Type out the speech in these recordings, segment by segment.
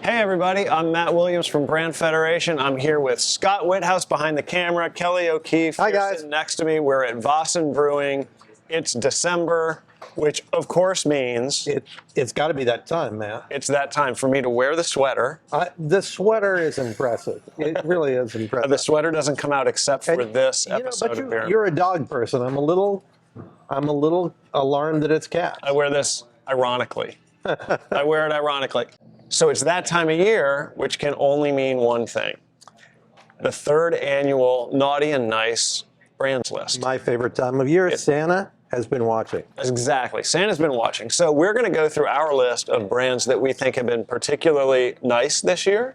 Hey everybody, I'm Matt Williams from Brand Federation. I'm here with Scott Whithouse behind the camera, Kelly O'Keefe. Hi guys. Sitting next to me. We're at Vossen Brewing. It's December, which of course means It's got to be that time, Matt. it's that time for me to wear the sweater. The sweater is impressive. It really is impressive. The sweater doesn't come out except for And, this you know, episode but of Beer. you're a dog person. I'm a little alarmed that it's cats. I wear this ironically. I wear it ironically. So it's that time of year, which can only mean one thing. The third annual Naughty and Nice Brands List. My favorite time of year. Santa has been watching. Exactly. Santa's been watching. So we're going to go through our list of brands that we think have been particularly nice this year,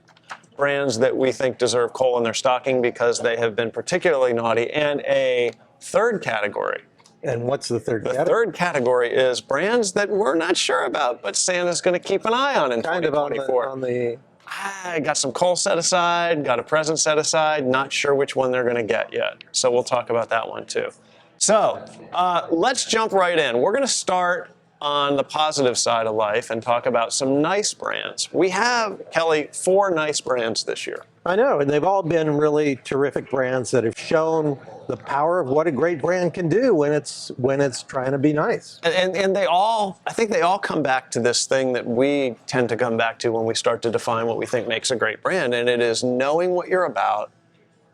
brands that we think deserve coal in their stocking because they have been particularly naughty, and a third category. And what's the third category? The third category is brands that we're not sure about, but Santa's going to keep an eye on in Kind 2024. of on the I got some coal set aside, got a present set aside, not sure which one they're going to get yet. So we'll talk about that one too. So let's jump right in. We're going to start on the positive side of life and talk about some nice brands. We have, Kelly, 4 nice brands this year. I know, and they've all been really terrific brands that have shown the power of what a great brand can do when it's trying to be nice. And they all, I think they all come back to this thing that we tend to come back to when we start to define what we think makes a great brand, and it is knowing what you're about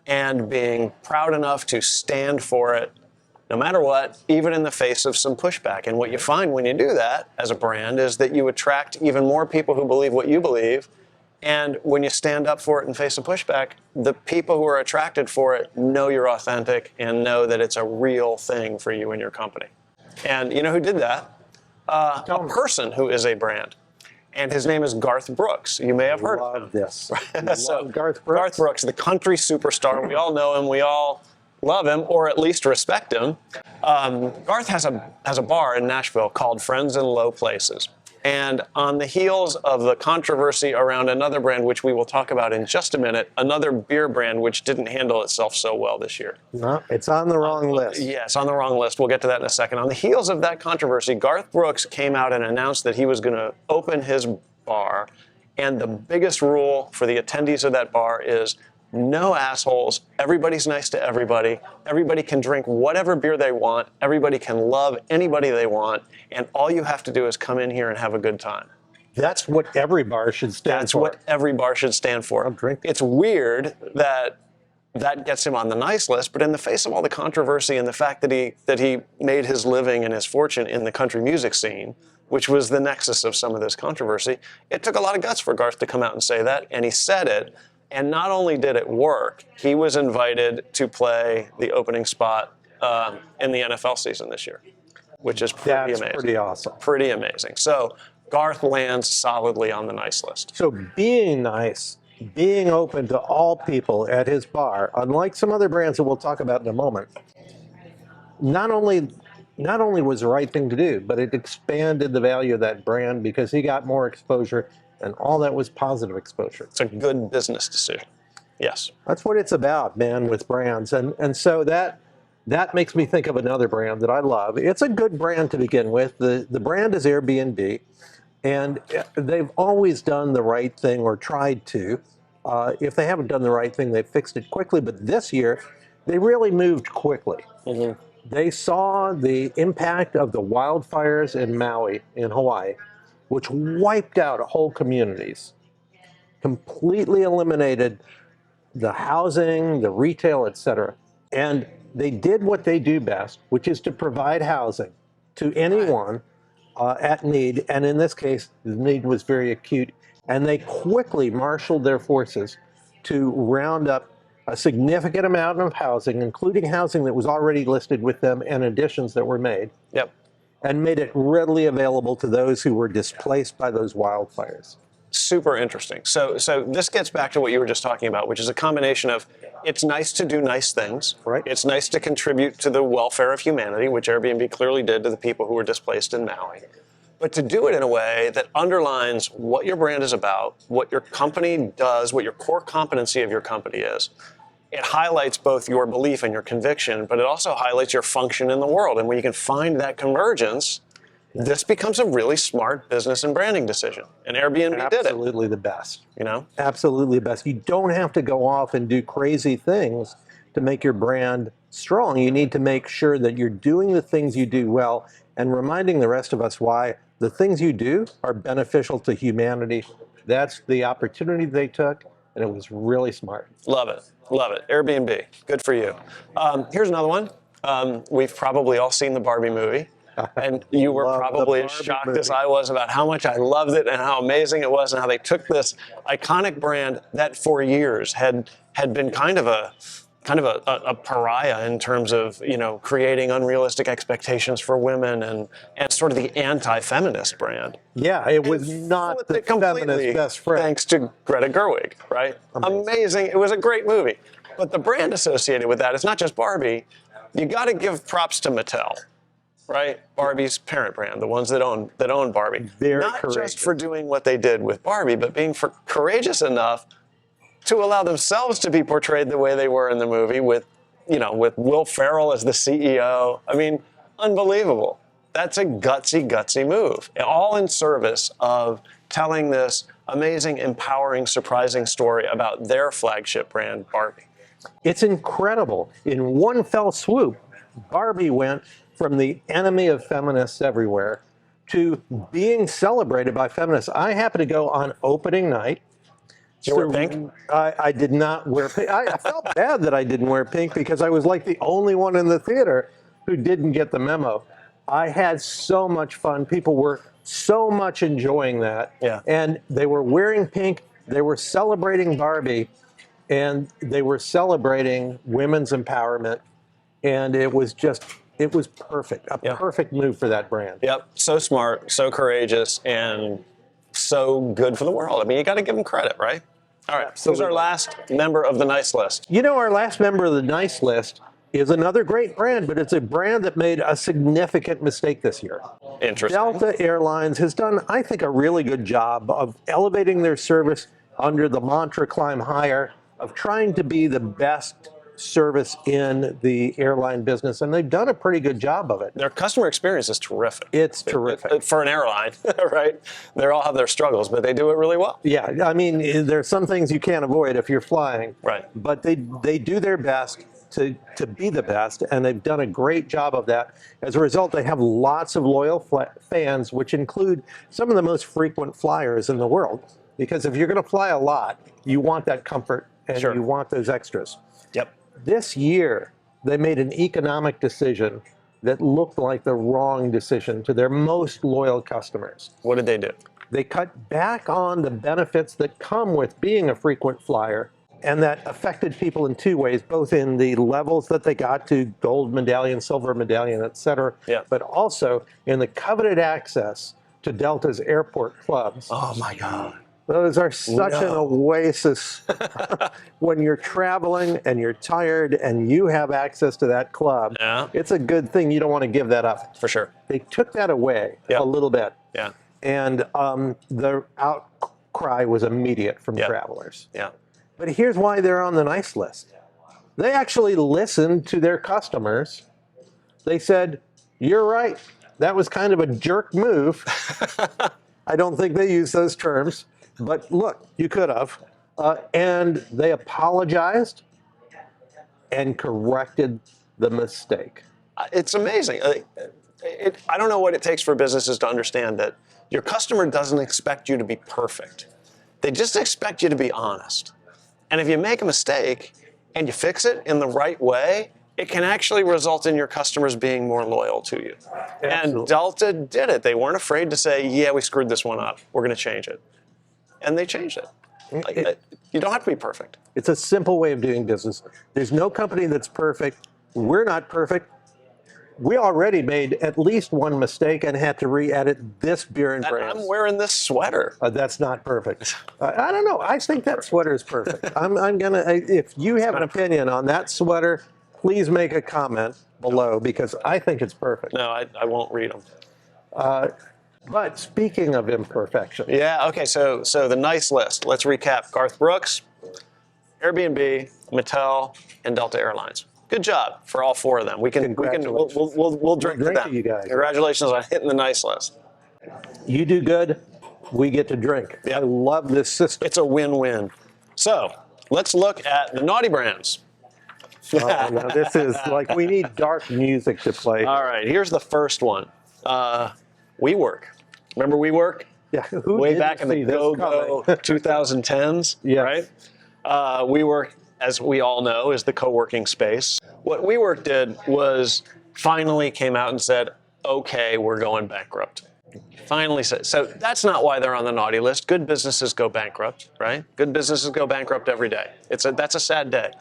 and being proud enough to stand for it no matter what, even in the face of some pushback. And what you find when you do that as a brand is that you attract even more people who believe what you believe. And when you stand up for it and face a pushback, the people who are attracted for it know you're authentic and know that it's a real thing for you and your company. And you know who did that? A person who is a brand. And his name is Garth Brooks. You may have heard of him. Love this. So, Love Garth Brooks. Garth Brooks, the country superstar. We all know him. We all love him, or at least respect him. Garth has a bar in Nashville called Friends in Low Places. And on the heels of the controversy around another brand, which we will talk about in just a minute, another beer brand which didn't handle itself so well this year. No, it's on the wrong list. Yes, on the wrong list. We'll get to that in a second. On the heels of that controversy, Garth Brooks came out and announced that he was going to open his bar. And the biggest rule for the attendees of that bar is no assholes. Everybody's nice to everybody. Everybody can drink whatever beer they want. Everybody can love anybody they want. And all you have to do is come in here and have a good time. That's what every bar should stand for. That's what every bar should stand for. I'll drink. It's weird that that gets him on the nice list, but in the face of all the controversy and the fact that he made his living and his fortune in the country music scene, which was the nexus of some of this controversy, it took a lot of guts for Garth to come out and say that, and he said it. And not only did it work, he was invited to play the opening spot in the NFL season this year, which is pretty amazing. Pretty awesome. Pretty amazing. So Garth lands solidly on the nice list. So being nice, being open to all people at his bar, unlike some other brands that we'll talk about in a moment, not only was the right thing to do, but it expanded the value of that brand because he got more exposure. And all that was positive exposure. It's a good business decision. Yes. That's what it's about, man, with brands. And so that makes me think of another brand that I love. It's a good brand to begin with. The brand is Airbnb. And they've always done the right thing or tried to. If they haven't done the right thing, they've fixed it quickly. But this year, they really moved quickly. Mm-hmm. They saw the impact of the wildfires in Maui, in Hawaii, which wiped out whole communities, completely eliminated the housing, the retail, etc. And they did what they do best, which is to provide housing to anyone at need. And in this case, the need was very acute. And they quickly marshaled their forces to round up a significant amount of housing, including housing that was already listed with them and additions that were made. Yep. And made it readily available to those who were displaced by those wildfires. Super interesting. So this gets back to what you were just talking about, which is a combination of it's nice to do nice things. Right. It's nice to contribute to the welfare of humanity, which Airbnb clearly did to the people who were displaced in Maui. But to do it in a way that underlines what your brand is about, what your company does, what your core competency of your company is. It highlights both your belief and your conviction, but it also highlights your function in the world. And when you can find that convergence, this becomes a really smart business and branding decision. And Airbnb did it. Absolutely the best. You know? Absolutely the best. You don't have to go off and do crazy things to make your brand strong. You need to make sure that you're doing the things you do well and reminding the rest of us why the things you do are beneficial to humanity. That's the opportunity they took, and it was really smart. Love it. Love it. Airbnb. Good for you. Here's another one. We've probably all seen the Barbie movie. And you were probably as shocked as I was about how much I loved it and how amazing it was and how they took this iconic brand that for years had been kind of a pariah in terms of, you know, creating unrealistic expectations for women and sort of the anti-feminist brand. Yeah, it was not the feminist best friend. Thanks to Greta Gerwig, right? Amazing. It was a great movie. But the brand associated with that is not just Barbie. You got to give props to Mattel. Right, Barbie's parent brand, the ones that own Barbie. Not just for doing what they did with Barbie, but being courageous enough to allow themselves to be portrayed the way they were in the movie, with Will Ferrell as the CEO. I mean, unbelievable. That's a gutsy move, all in service of telling this amazing, empowering, surprising story about their flagship brand, Barbie. It's incredible. In one fell swoop, Barbie went from the enemy of feminists everywhere to being celebrated by feminists. I happened to go on opening night. You wear pink? I did not wear pink. I felt bad that I didn't wear pink because I was like the only one in the theater who didn't get the memo. I had so much fun. People were so much enjoying that. Yeah. And they were wearing pink. They were celebrating Barbie. And they were celebrating women's empowerment. And it was perfect. A perfect move for that brand. Yep. So smart, so courageous, and so good for the world. I mean, you got to give them credit, right? All right. Absolutely. Who's our last member of the nice list? You know, our last member of the nice list is another great brand, but it's a brand that made a significant mistake this year. Interesting. Delta Airlines has done, I think, a really good job of elevating their service under the mantra climb higher, of trying to be the best service in the airline business, and they've done a pretty good job of it. Their customer experience is terrific. It's terrific. For an airline, right? They all have their struggles, but they do it really well. Yeah, I mean, there's some things you can't avoid if you're flying. Right. But they do their best to be the best, and they've done a great job of that. As a result, they have lots of loyal fans, which include some of the most frequent flyers in the world. Because if you're going to fly a lot, you want that comfort, and you want those extras. Yep. This year, they made an economic decision that looked like the wrong decision to their most loyal customers. What did they do? They cut back on the benefits that come with being a frequent flyer, and that affected people in two ways, both in the levels that they got to gold medallion, silver medallion, et cetera, but also in the coveted access to Delta's airport clubs. Oh my God. Those are such an oasis when you're traveling and you're tired and you have access to that club. Yeah. It's a good thing. You don't want to give that up. For sure. They took that away a little bit. Yeah. And the outcry was immediate from travelers. Yeah. But here's why they're on the nice list. They actually listened to their customers. They said, "You're right. That was kind of a jerk move." I don't think they use those terms. But look, you could have. And they apologized and corrected the mistake. It's amazing. I don't know what it takes for businesses to understand that your customer doesn't expect you to be perfect. They just expect you to be honest. And if you make a mistake and you fix it in the right way, it can actually result in your customers being more loyal to you. Absolutely. And Delta did it. They weren't afraid to say, yeah, we screwed this one up. We're going to change it. And they changed it. You don't have to be perfect. It's a simple way of doing business. There's no company that's perfect. We're not perfect. We already made at least one mistake and had to re-edit this beer and brands. I'm wearing this sweater. That's not perfect. I don't know. I think that sweater is perfect. I'm gonna. If you have an opinion on that sweater, please make a comment below because I think it's perfect. No, I won't read them. But speaking of imperfection. Yeah, okay, so the nice list. Let's recap. Garth Brooks, Airbnb, Mattel, and Delta Airlines. Good job for all 4 of them. We'll drink to drink them. to you guys. Congratulations on hitting the nice list. You do good, we get to drink. Yeah. I love this system. It's a win-win. So let's look at the naughty brands. Oh, now this is like, we need dark music to play. All right, here's the first one. WeWork. Remember WeWork? Yeah, who Way didn't back in the see this go-go coming? 2010s, Yes. right? WeWork, as we all know, is the co-working space. What WeWork did was finally came out and said, okay, we're going bankrupt. Finally said, so that's not why they're on the naughty list. Good businesses go bankrupt, right? Good businesses go bankrupt every day. That's a sad day.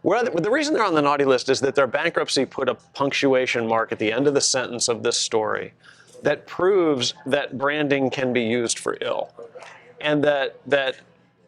The reason they're on the naughty list is that their bankruptcy put a punctuation mark at the end of the sentence of this story that proves that branding can be used for ill. And that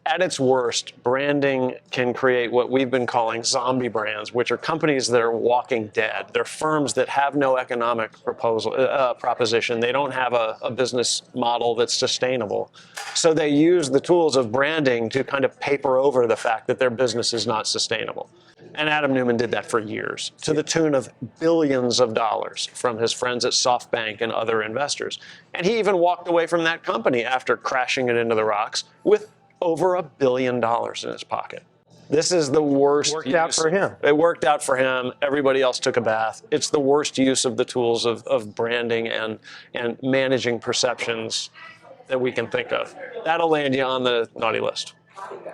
at its worst, branding can create what we've been calling zombie brands, which are companies that are walking dead. They're firms that have no economic proposition. They don't have a business model that's sustainable. So they use the tools of branding to kind of paper over the fact that their business is not sustainable. And Adam Neumann did that for years, to the tune of billions of dollars from his friends at SoftBank and other investors. And he even walked away from that company after crashing it into the rocks with over $1 billion in his pocket. This is the worst. Worked out for him. It worked out for him. Everybody else took a bath. It's the worst use of the tools of branding and managing perceptions that we can think of. That'll land you on the naughty list.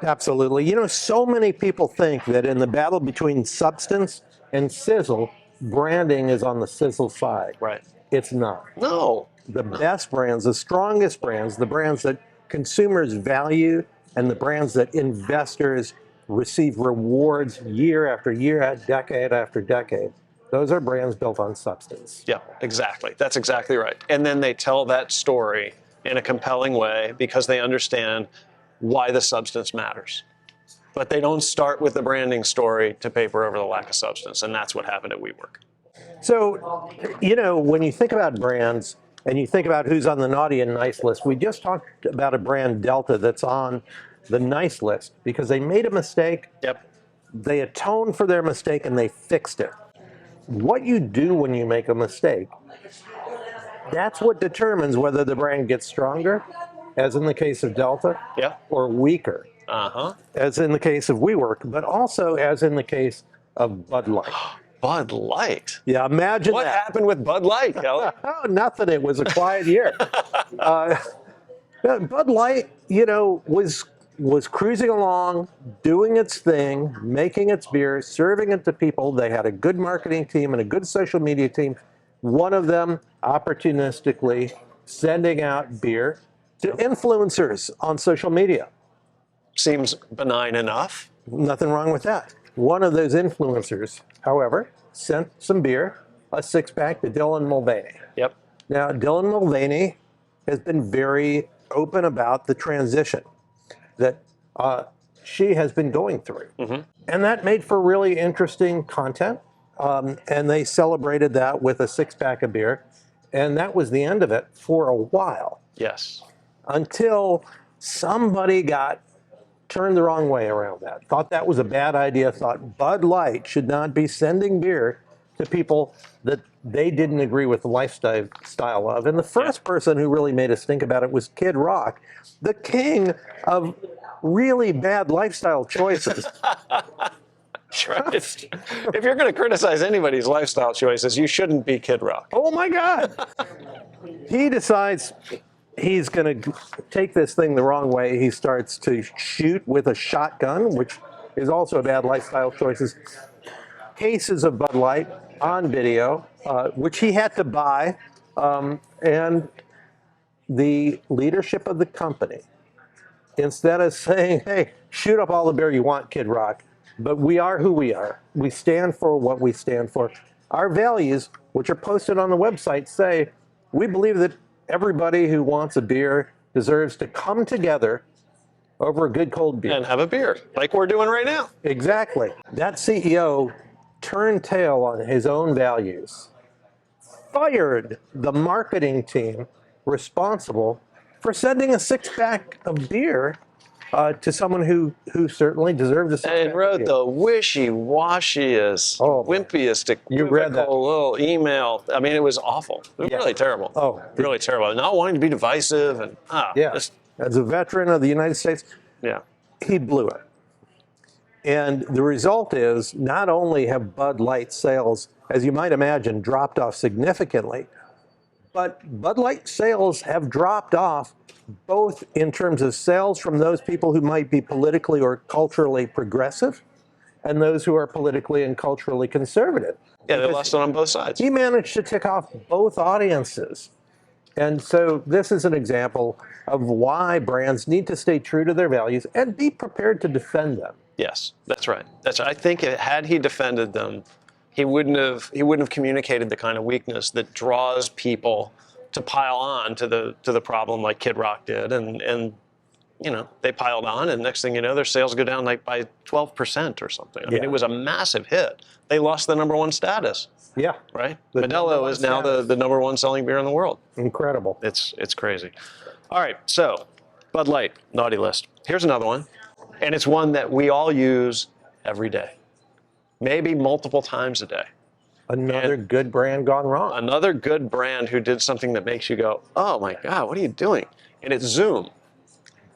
Absolutely. You know, so many people think that in the battle between substance and sizzle, branding is on the sizzle side. Right. It's not. No. The best brands, the strongest brands, the brands that consumers value, and the brands that investors receive rewards year after year, decade after decade, those are brands built on substance. Yeah, exactly. That's exactly right. And then they tell that story in a compelling way because they understand why the substance matters. But they don't start with the branding story to paper over the lack of substance, and that's what happened at WeWork. So, you know, when you think about brands and you think about who's on the naughty and nice list, we just talked about a brand, Delta, that's on the nice list because they made a mistake. Yep. They atoned for their mistake and they fixed it. What you do when you make a mistake, that's what determines whether the brand gets stronger, as in the case of Delta, Yeah. or weaker, Uh-huh. as in the case of WeWork, but also as in the case of Bud Light. Bud Light. Yeah, imagine What that. happened with Bud Light, Kelly? Oh, nothing. It was a quiet year. Bud Light, you know, was cruising along, doing its thing, making its beer, serving it to people. They had a good marketing team and a good social media team. One of them opportunistically sending out beer to influencers on social media. Seems benign enough. Nothing wrong with that. One of those influencers, however, sent some beer, a six-pack, to Dylan Mulvaney. Yep. Now, Dylan Mulvaney has been very open about the transition that she has been going through. Mm-hmm. And that made for really interesting content. And they celebrated that with a six-pack of beer. And that was the end of it for a while. Yes. Until somebody got turned the wrong way around that. Thought that was a bad idea, thought Bud Light should not be sending beer to people that they didn't agree with the lifestyle of. And the first person who really made us think about it was Kid Rock, the king of really bad lifestyle choices. Right. If you're going to criticize anybody's lifestyle choices, you shouldn't be Kid Rock. Oh my God. He decides he's going to take this thing the wrong way. He starts to shoot with a shotgun, which is also a bad lifestyle choices. Cases of Bud Light on video, which he had to buy. And the leadership of the company, instead of saying, hey, shoot up all the beer you want, Kid Rock, but we are who we are. We stand for what we stand for. Our values, which are posted on the website, say we believe that everybody who wants a beer deserves to come together over a good cold beer. And have a beer, like we're doing right now. Exactly. That CEO turned tail on his own values, fired the marketing team responsible for sending a six-pack of beer to someone who certainly deserves a second And wrote opinion. the wishy-washiest, Oh, wimpiest, you read that. equivocal little email. I mean, it was awful. It was Yeah. really terrible. Oh, really terrible. Not wanting to be divisive and yeah. just, As a veteran of the United States, yeah. he blew it. And the result is not only have Bud Light sales, as you might imagine, dropped off significantly, but Bud Light sales have dropped off both in terms of sales from those people who might be politically or culturally progressive and those who are politically and culturally conservative. Yeah, they Because lost it on both sides. he managed to tick off both audiences. And so this is an example of why brands need to stay true to their values and be prepared to defend them. Yes, that's right. I think had he defended them, he wouldn't have communicated the kind of weakness that draws people to pile on to the problem like Kid Rock did, and they piled on, and next thing you know, their sales go down like by 12% or something. I mean, Yeah. it was a massive hit. They lost the #1 status, Yeah, right? The Modelo #1 is now status. the #1 selling beer in the world. incredible. It's crazy. All right, so Bud Light, naughty list. Here's another one, and it's one that we all use every day, maybe multiple times a day. Another good brand gone wrong. Another good brand who did something that makes you go, oh my God, what are you doing? And it's Zoom.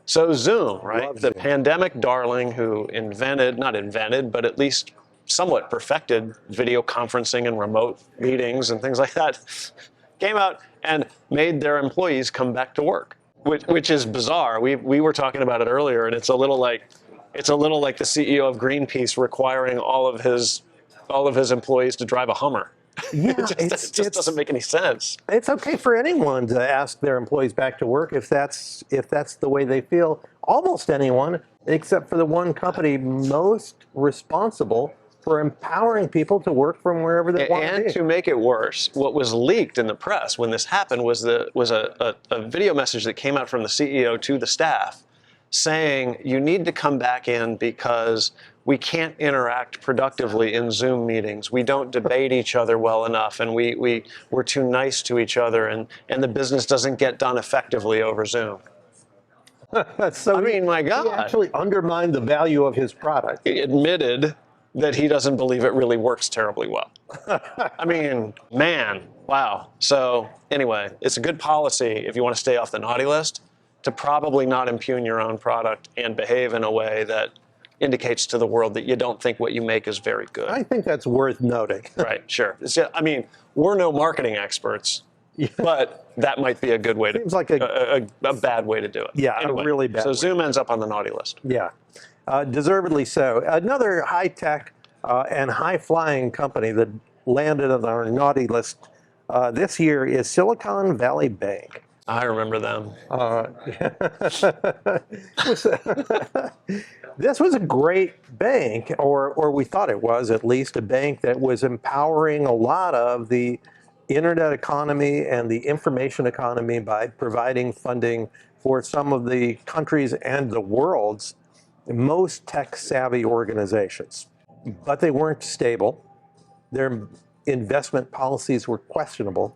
So Zoom, right? Love The Zoom. pandemic darling who not invented, but at least somewhat perfected video conferencing and remote meetings and things like that, came out and made their employees come back to work, which is bizarre. We were talking about it earlier, and it's a little like the CEO of Greenpeace requiring all of his employees to drive a Hummer. Yeah, it just doesn't make any sense. It's okay for anyone to ask their employees back to work if that's the way they feel. Almost anyone, except for the one company most responsible for empowering people to work from wherever they want to And be. to make it worse, what was leaked in the press when this happened was a video message that came out from the CEO to the staff saying, you need to come back in because we can't interact productively in Zoom meetings. We don't debate each other well enough, and we're too nice to each other, and the business doesn't get done effectively over Zoom. So I mean, my he God. actually undermined the value of his product. He admitted that he doesn't believe it really works terribly well. I mean, man, wow. So anyway, it's a good policy if you want to stay off the naughty list to probably not impugn your own product and behave in a way that indicates to the world that you don't think what you make is very good. I think that's worth noting. Right, sure. I mean, we're no marketing experts, but that might be a good way to, Seems like a bad way to do it. Yeah, Anyway, a really bad so way. Zoom ends up on the naughty list. Yeah, deservedly so. Another high-tech and high-flying company that landed on our naughty list this year is Silicon Valley Bank. I remember them. This was a great bank, or we thought it was at least, a bank that was empowering a lot of the internet economy and the information economy by providing funding for some of the countries and the world's most tech-savvy organizations. But they weren't stable. Their investment policies were questionable.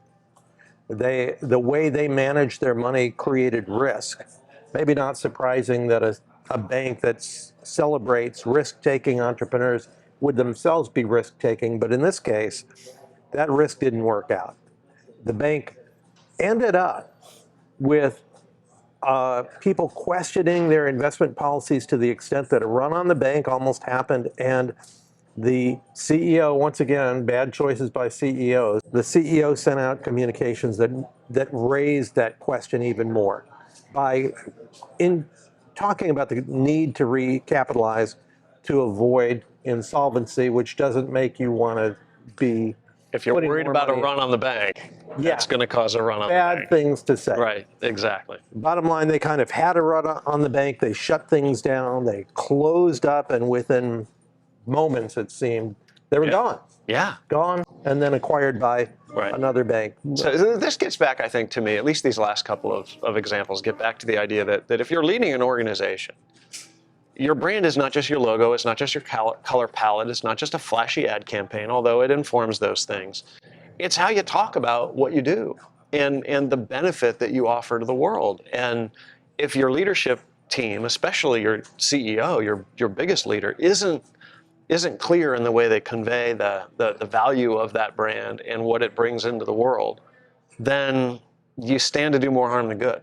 The way they managed their money created risk. Maybe not surprising that a bank that celebrates risk-taking entrepreneurs would themselves be risk-taking, but in this case, that risk didn't work out. The bank ended up with people questioning their investment policies to the extent that a run on the bank almost happened, and the CEO, once again, bad choices by CEOs, the CEO sent out communications that raised that question even more by talking about the need to recapitalize to avoid insolvency, which doesn't make you want to be If you're putting worried more about a money- run on the bank, Yeah. that's going to cause a run on the bad bank. things to say. Right, exactly. Bottom line, they kind of had a run on the bank. They shut things down. They closed up, and within moments, it seemed, they were gone. Yeah. Gone, and then acquired by Right. another bank. So this gets back, I think, to me, at least these last couple of examples get back to the idea that if you're leading an organization, your brand is not just your logo, it's not just your color palette, it's not just a flashy ad campaign, although it informs those things. It's how you talk about what you do and the benefit that you offer to the world. And if your leadership team, especially your CEO, your biggest leader, isn't clear in the way they convey the value of that brand and what it brings into the world, then you stand to do more harm than good.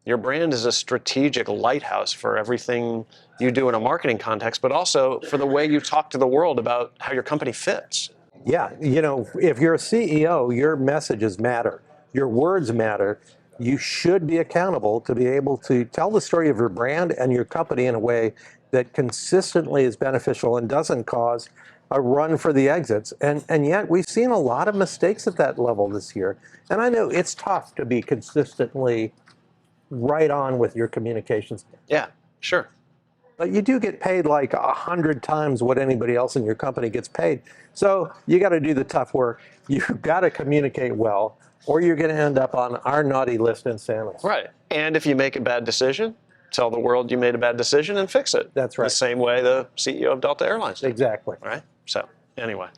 Your brand is a strategic lighthouse for everything you do in a marketing context, but also for the way you talk to the world about how your company fits. Yeah, if you're a CEO, your messages matter, your words matter. You should be accountable to be able to tell the story of your brand and your company in a way that consistently is beneficial and doesn't cause a run for the exits. And yet we've seen a lot of mistakes at that level this year. And I know it's tough to be consistently right on with your communications. Yeah, sure. But you do get paid like 100 times what anybody else in your company gets paid. So you got to do the tough work. You've got to communicate well, or you're going to end up on our naughty list in Santa's. Right. And if you make a bad decision, tell the world you made a bad decision and fix it. That's right. The same way the CEO of Delta Airlines did. Exactly. Right. So anyway,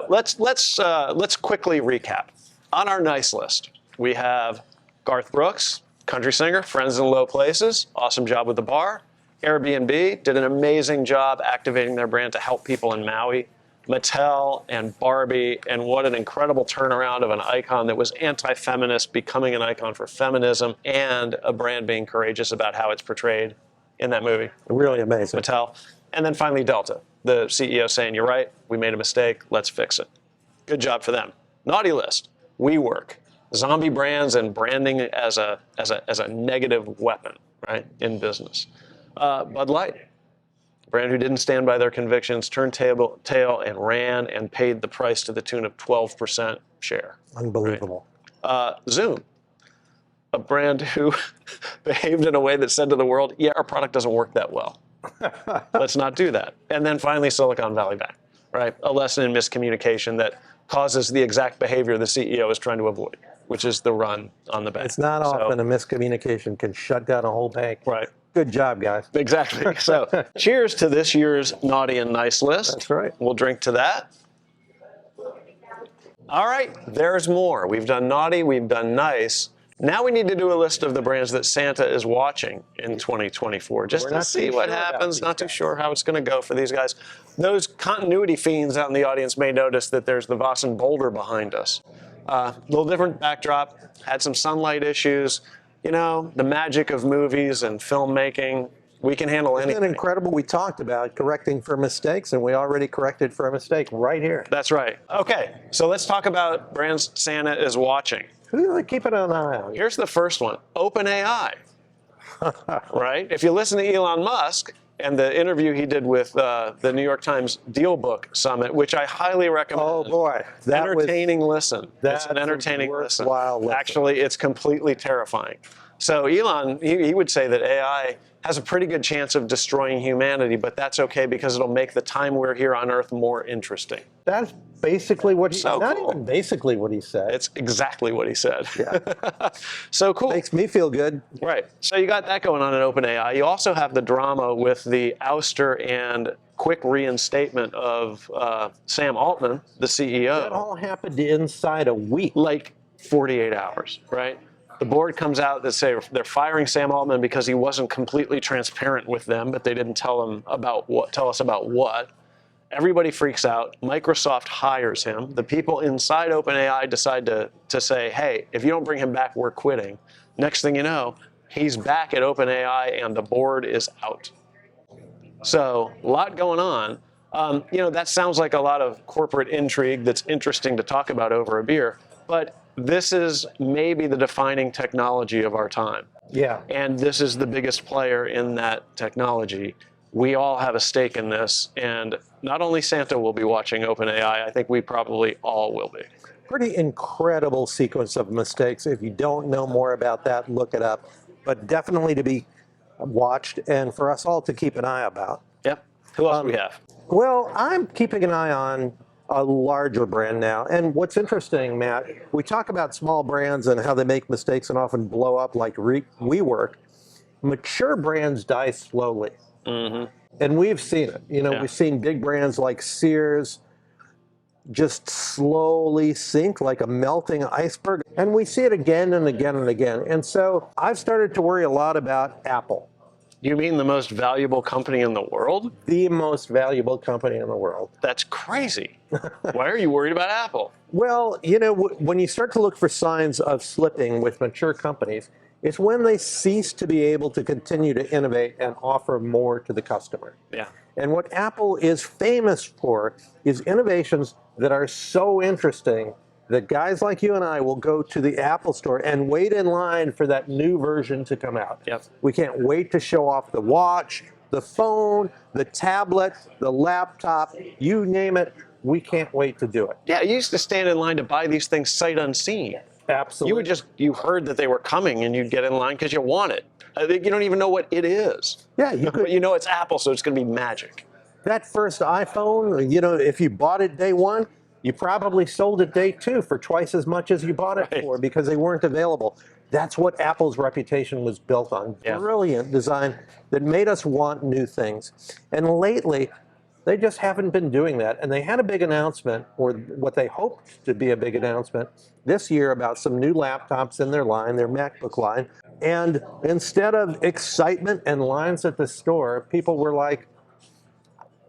let's quickly recap. On our nice list, we have Garth Brooks, country singer, Friends in Low Places, awesome job with the bar. Airbnb did an amazing job activating their brand to help people in Maui. Mattel and Barbie, and what an incredible turnaround of an icon that was anti-feminist becoming an icon for feminism, and a brand being courageous about how it's portrayed in that movie. Really amazing. Mattel. And then finally Delta, the CEO saying, you're right, we made a mistake, let's fix it. Good job for them. Naughty list, WeWork. Zombie brands and branding as a negative weapon, right, in business. Bud Light, a brand who didn't stand by their convictions, turned tail and ran and paid the price to the tune of 12% share. Unbelievable. Right? Zoom, a brand who behaved in a way that said to the world, yeah, our product doesn't work that well. Let's not do that. And then finally Silicon Valley Bank, right? A lesson in miscommunication that causes the exact behavior the CEO is trying to avoid, which is the run on the bank. It's not often a miscommunication can shut down a whole bank. Right. Good job, guys. Exactly. So cheers to this year's naughty and nice list. That's right. We'll drink to that. All right, there's more. We've done naughty, we've done nice. Now we need to do a list of the brands that Santa is watching in 2024, just to see what happens. Not too sure how it's going to go for these guys. Those continuity fiends out in the audience may notice that there's the Vossen boulder behind us. Little different backdrop, had some sunlight issues. You know, the magic of movies and filmmaking, we can handle anything. Isn't it incredible? We talked about correcting for mistakes, and we already corrected for a mistake right here. That's right. Okay, so let's talk about brands Santa is watching. Who are they keeping an eye on? Here's the first one, OpenAI, right? If you listen to Elon Musk and the interview he did with the New York Times Deal Book Summit, which I highly recommend. Oh boy, entertaining listen. It's an entertaining listen. Actually, it's completely terrifying. So Elon, he would say that AI has a pretty good chance of destroying humanity, but that's okay because it'll make the time we're here on Earth more interesting. That's basically what he So not cool. even basically what he said. It's exactly what he said. Yeah. So cool. Makes me feel good. Right. So you got that going on at OpenAI. You also have the drama with the ouster and quick reinstatement of Sam Altman, the CEO. That all happened inside a week. Like 48 hours, right? The board comes out that say they're firing Sam Altman because he wasn't completely transparent with them, but they didn't tell us about what. Everybody freaks out. Microsoft hires him. The people inside OpenAI decide to say, hey, if you don't bring him back, we're quitting. Next thing you know, he's back at OpenAI and the board is out. So a lot going on. That sounds like a lot of corporate intrigue that's interesting to talk about over a beer, but this is maybe the defining technology of our time. Yeah. And this is the biggest player in that technology. We all have a stake in this, and not only Santa will be watching OpenAI, I think we probably all will be. Pretty incredible sequence of mistakes. If you don't know more about that, look it up. But definitely to be watched and for us all to keep an eye about. Yep. Who else do we have? Well, I'm keeping an eye on a larger brand now. And what's interesting, Matt, we talk about small brands and how they make mistakes and often blow up like WeWork. Mature brands die slowly. Mm-hmm. And we've seen it. We've seen big brands like Sears just slowly sink like a melting iceberg. And we see it again and again and again. And so I've started to worry a lot about Apple. You mean the most valuable company in the world? The most valuable company in the world. That's crazy. Why are you worried about Apple? Well, you know, when you start to look for signs of slipping with mature companies, it's when they cease to be able to continue to innovate and offer more to the customer. Yeah. And what Apple is famous for is innovations that are so interesting that guys like you and I will go to the Apple store and wait in line for that new version to come out. Yep. We can't wait to show off the watch, the phone, the tablet, the laptop, you name it. We can't wait to do it. Yeah, you used to stand in line to buy these things sight unseen. Absolutely. You heard that they were coming and you'd get in line because you want it. I think you don't even know what it is. Yeah, you could. But you know it's Apple, so it's going to be magic. That first iPhone, you know, if you bought it day one, you probably sold it day two for twice as much as you bought it for because they weren't available. That's what Apple's reputation was built on. Yeah. Brilliant design that made us want new things. And lately, they just haven't been doing that. And they had a big announcement, or what they hoped to be a big announcement this year about some new laptops in their line, their MacBook line. And instead of excitement and lines at the store, people were like,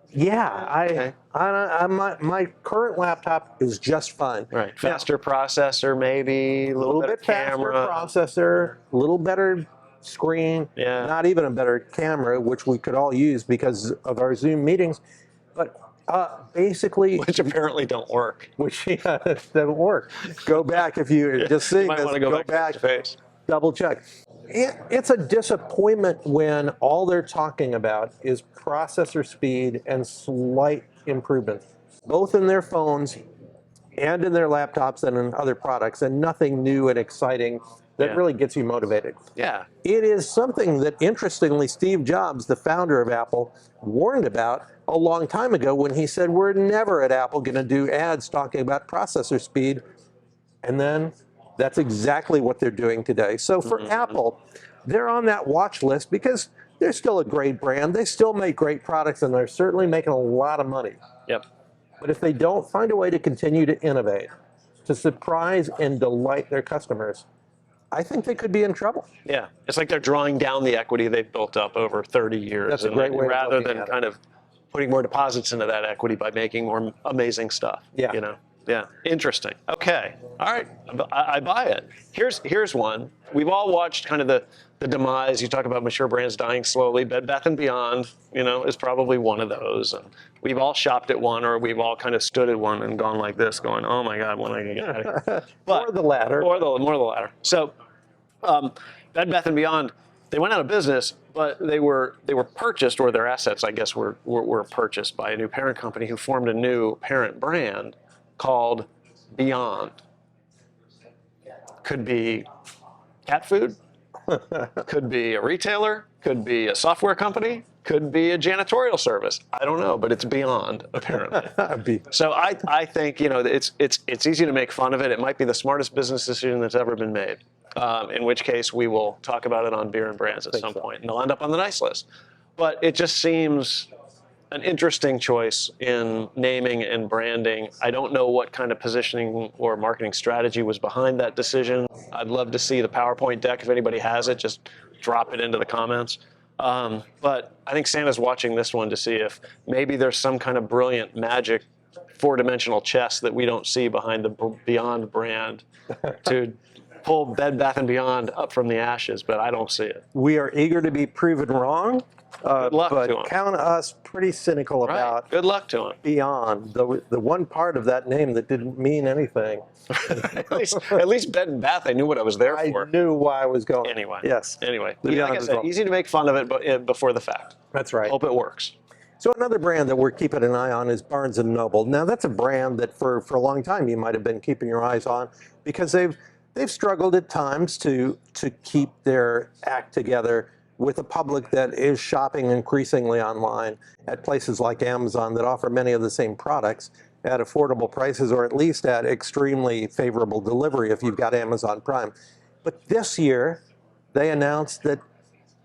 yeah, my current laptop is just fine. Right. Faster processor, maybe, a little bit camera. faster processor, a little better screen, Yeah. not even a better camera, which we could all use because of our Zoom meetings. But basically, Which apparently don't work. which doesn't work. Go back if you just You seeing might this. want to go back face to face. Double check. It's a disappointment when all they're talking about is processor speed and slight improvements, both in their phones and in their laptops and in other products, and nothing new and exciting that really gets you motivated. Yeah. It is something that, interestingly, Steve Jobs, the founder of Apple, warned about a long time ago when he said, we're never at Apple going to do ads talking about processor speed. And then that's exactly what they're doing today. So for Apple, they're on that watch list because they're still a great brand. They still make great products, and they're certainly making a lot of money. Yep. But if they don't find a way to continue to innovate, to surprise and delight their customers, I think they could be in trouble. Yeah. It's like they're drawing down the equity they've built up over 30 years. That's a great way of rather looking than at it. kind of putting more deposits into that equity by making more amazing stuff. Yeah. You know? Yeah. Interesting. Okay. All right. I buy it. Here's one. We've all watched kind of the demise. You talk about mature brands dying slowly. Bed Bath & Beyond, you know, is probably one of those. And we've all shopped at one, or we've all kind of stood at one and gone like this, going, oh my God, when am I going to get out of here? Or the latter. More the latter. So Bed Bath & Beyond, they went out of business, but they were purchased, or their assets, I guess, were purchased by a new parent company who formed a new parent brand called Beyond. Could be cat food, could be a retailer, could be a software company, could be a janitorial service. I don't know, but it's Beyond, apparently. So I think, you know, it's easy to make fun of it. It might be the smartest business decision that's ever been made. In which case we will talk about it on Beer and Brands at some point, and they'll end up on the nice list. But it just seems an interesting choice in naming and branding. I don't know what kind of positioning or marketing strategy was behind that decision. I'd love to see the PowerPoint deck. If anybody has it, just drop it into the comments. But I think Santa's watching this one to see if maybe there's some kind of brilliant magic four-dimensional chess that we don't see behind the Beyond brand to pull Bed Bath & Beyond up from the ashes, but I don't see it. We are eager to be proven wrong. Good luck but to them. count us pretty cynical about Good luck to them. Beyond, the one part of that name that didn't mean anything. at least Bed and Bath, I knew what I was there for. I knew why I was going. Anyway. Yes. Anyway, The like Beyond I as said, well. easy to make fun of it, but before the fact. That's right. Hope it works. So another brand that we're keeping an eye on is Barnes & Noble. Now that's a brand that for a long time you might have been keeping your eyes on because they've struggled at times to keep their act together with a public that is shopping increasingly online at places like Amazon that offer many of the same products at affordable prices, or at least at extremely favorable delivery if you've got Amazon Prime. But this year, they announced that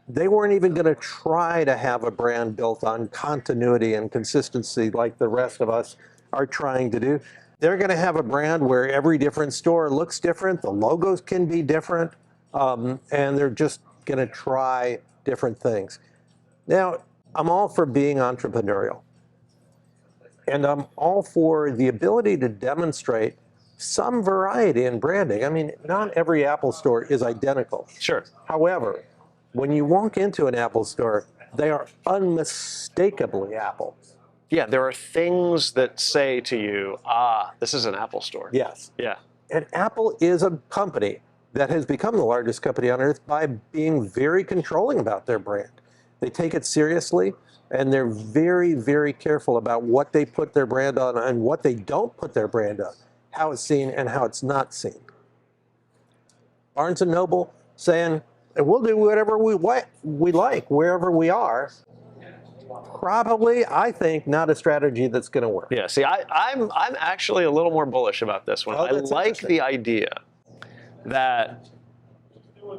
they weren't even going to try to have a brand built on continuity and consistency like the rest of us are trying to do. They're going to have a brand where every different store looks different, the logos can be different, and they're just going to try different things. Now, I'm all for being entrepreneurial. And I'm all for the ability to demonstrate some variety in branding. I mean, not every Apple store is identical. Sure. However, when you walk into an Apple store, they are unmistakably Apple. Yeah, there are things that say to you, ah, this is an Apple store. Yes. Yeah. And Apple is a company that has become the largest company on earth by being very controlling about their brand. They take it seriously, and they're very, very careful about what they put their brand on and what they don't put their brand on, how it's seen and how it's not seen. Barnes & Noble saying, we'll do whatever we like, wherever we are. Probably, I think, not a strategy that's going to work. Yeah, see, I'm actually a little more bullish about this one. Oh, I like the idea that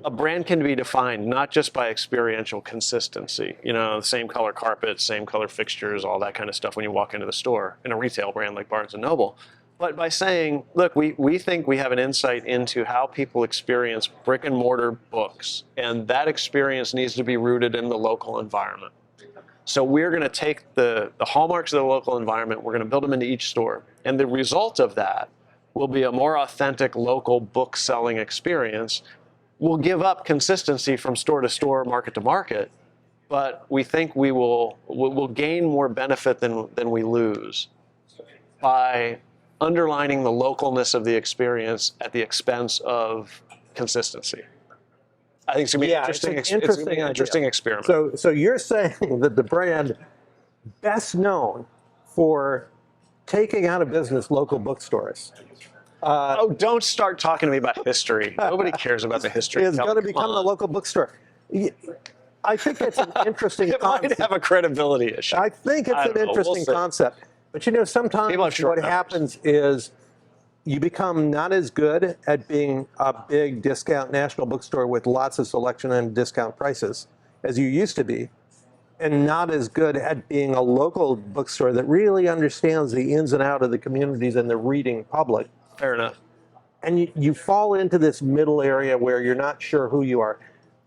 a brand can be defined not just by experiential consistency, you know, same color carpets, same color fixtures, all that kind of stuff when you walk into the store in a retail brand like Barnes & Noble, but by saying, look, we think we have an insight into how people experience brick and mortar books, and that experience needs to be rooted in the local environment. So we're going to take the hallmarks of the local environment, we're going to build them into each store, and the result of that will be a more authentic local book selling experience. We'll give up consistency from store to store, market to market, but we think we'll gain more benefit than we lose by underlining the localness of the experience at the expense of consistency. I think it's going to be an interesting experiment. So you're saying that the brand best known for taking out of business local bookstores oh, don't start talking to me about history. Nobody cares about the history. is going to become the local bookstore. I think it's an interesting concept. It might have a credibility issue. I think it's an interesting concept. But you know, sometimes what happens is you become not as good at being a big discount national bookstore with lots of selection and discount prices as you used to be, and not as good at being a local bookstore that really understands the ins and outs of the communities and the reading public. Fair enough. And you fall into this middle area where you're not sure who you are.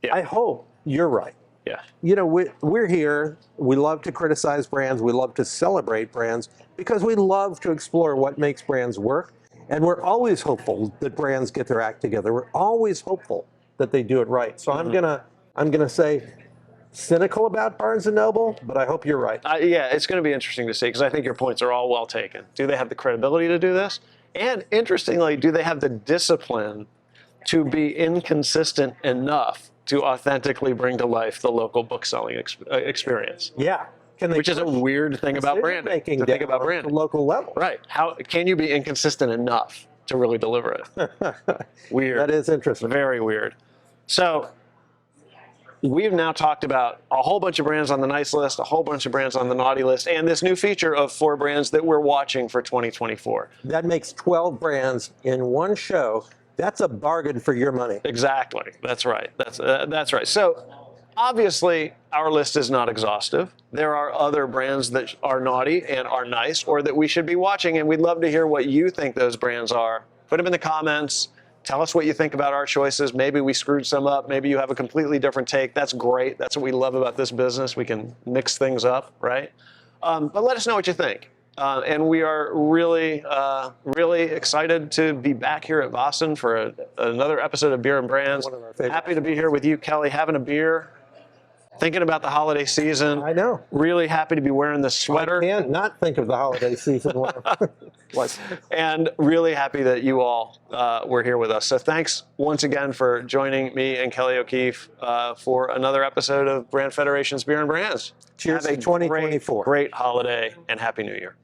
Yeah. I hope you're right. Yeah. You know, we're here. We love to criticize brands. We love to celebrate brands because we love to explore what makes brands work. And we're always hopeful that brands get their act together. We're always hopeful that they do it right. So I'm gonna say cynical about Barnes & Noble, but I hope you're right. Yeah, it's going to be interesting to see because I think your points are all well taken. Do they have the credibility to do this? And interestingly, do they have the discipline to be inconsistent enough to authentically bring to life the local book-selling experience? Yeah. Which is a weird thing about branding, to think about branding. At the local level. Right. How can you be inconsistent enough to really deliver it? Weird. That is interesting. Very weird. So we've now talked about a whole bunch of brands on the nice list, a whole bunch of brands on the naughty list, and this new feature of 4 brands that we're watching for 2024. That makes 12 brands in one show. That's a bargain for your money. Exactly. That's right. That's right. So obviously, our list is not exhaustive. There are other brands that are naughty and are nice or that we should be watching, and we'd love to hear what you think those brands are. Put them in the comments. Tell us what you think about our choices. Maybe we screwed some up. Maybe you have a completely different take. That's great. That's what we love about this business. We can mix things up, right? But let us know what you think. And we are really, really excited to be back here at Boston for another episode of Beer and Brands. Happy to be here with you, Kelly, having a beer, thinking about the holiday season. I know. Really happy to be wearing this sweater. I can't not think of the holiday season. And really happy that you all were here with us. So thanks once again for joining me and Kelly O'Keefe for another episode of Brand Federation's Beer and Brands. Cheers to 2024. Great holiday and Happy New Year.